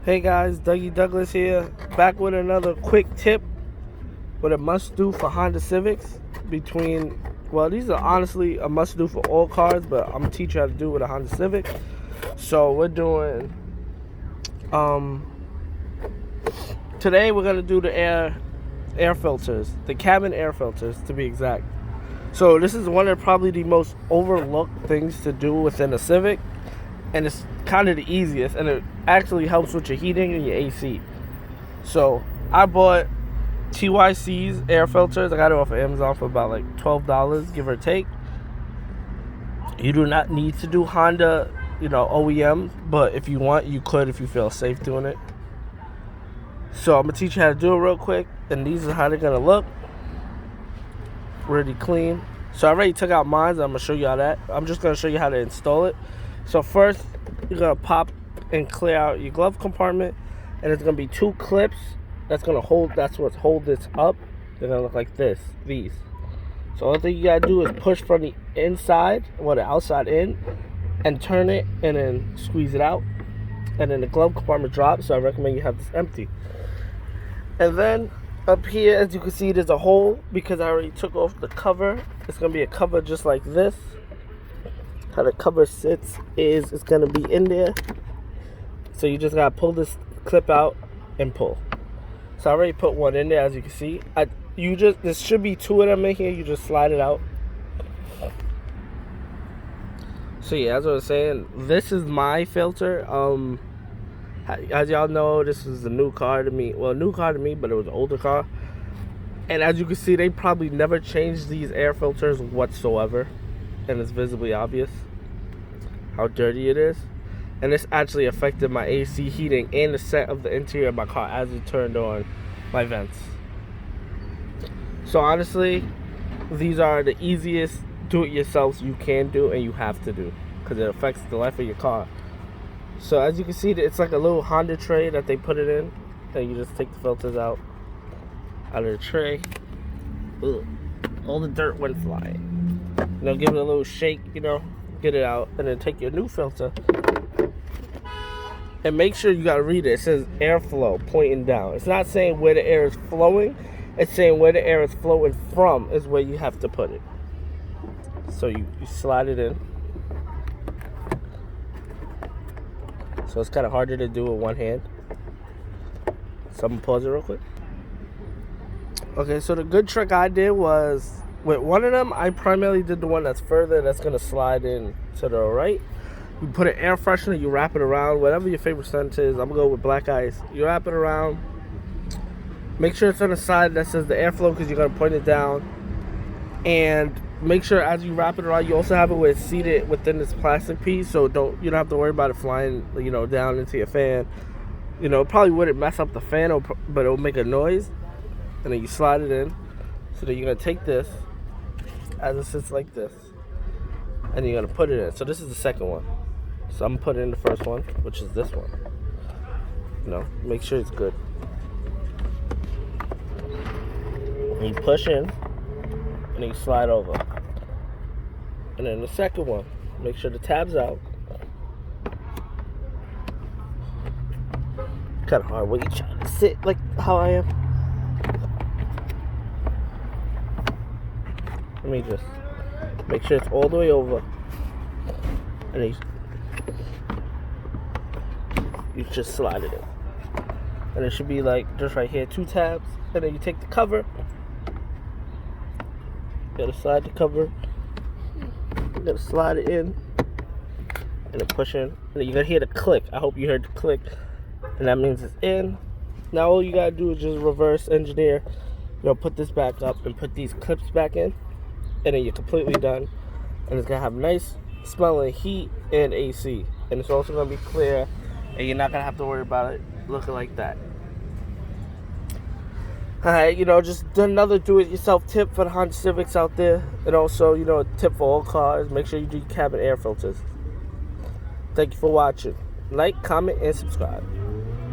Hey guys, Dougie Douglas here, back with another quick tip with a must-do for Honda Civics. These are honestly a must-do for all cars, but I'm gonna teach you how to do it with a Honda Civic. So we're doing, today we're gonna do the air filters, the cabin air filters to be exact. So this is one of probably the most overlooked things to do within a Civic, and it's kind of the easiest, and it actually helps with your heating and your AC. So I bought TYC's air filters. I got it off of Amazon for about like $12, give or take. You do not need to do Honda, OEM, but if you want, you could if you feel safe doing it. So I'm gonna teach you how to do it real quick, and these are how they're gonna look. Really clean. So I already took out mine. I'm gonna show you how that. I'm just gonna show you how to install it. So first, you're gonna pop and clear out your glove compartment, and it's gonna be two clips that's what hold this up. They're gonna look like these. So all thing you gotta do is push from the inside or the outside in, and turn it, and then squeeze it out, and then the glove compartment drops. So I recommend you have this empty. And then up here, as you can see, there's a hole because I already took off the cover. It's gonna be a cover just like this. How the cover sits is it's gonna be in there. So you just gotta pull this clip out and pull. So I already put one in there, as you can see. There should be two of them in here. You just slide it out. So yeah, as I was saying, this is my filter. As y'all know, this is a new car to me. Well, new car to me, but it was an older car. And as you can see, they probably never changed these air filters whatsoever. And it's visibly obvious how dirty it is. And this actually affected my AC heating and the scent of the interior of my car as it turned on my vents. So honestly, these are the easiest do-it-yourselves you can do and you have to do, because it affects the life of your car. So as you can see, it's like a little Honda tray that they put it in, and you just take the filters out of the tray. Ugh. All the dirt went flying. Give it a little shake, get it out, and then take your new filter. And make sure you gotta read it. It says airflow pointing down. It's not saying where the air is flowing, it's saying where the air is flowing from is where you have to put it. So you slide it in. So it's kind of harder to do with one hand. So I'm gonna pause it real quick. Okay, so the good trick I did was, with one of them, I primarily did the one that's further, that's gonna slide in to the right. You put an air freshener, you wrap it around, whatever your favorite scent is. I'm gonna go with black ice. You wrap it around. Make sure it's on the side that says the airflow, because you're gonna point it down. And make sure as you wrap it around, you also have it where it's seated within this plastic piece, so you don't have to worry about it flying, down into your fan. It probably wouldn't mess up the fan, but it'll make a noise. And then you slide it in. So then you're gonna take this, as it sits like this, and you're gonna put it in. So this is the second one. So I'm gonna put it in the first one, which is this one. Make sure it's good. And you push in, and then you slide over. And then the second one, make sure the tab's out. Kind of hard when you try to sit like how I am. Let me just make sure it's all the way over. And then you just slide it in. And it should be like just right here, two tabs. And then you take the cover. You gotta slide the cover. You gotta slide it in. And then push in. And then you're gonna hear the click. I hope you heard the click. And that means it's in. Now all you gotta do is just reverse engineer. Put this back up and put these clips back in. And then you're completely done. And it's gonna have nice smelling heat and AC. And it's also gonna be clear, and you're not gonna have to worry about it looking like that. Alright, just another do-it-yourself tip for the Honda Civics out there. And also, a tip for all cars. Make sure you do cabin air filters. Thank you for watching. Like, comment, and subscribe.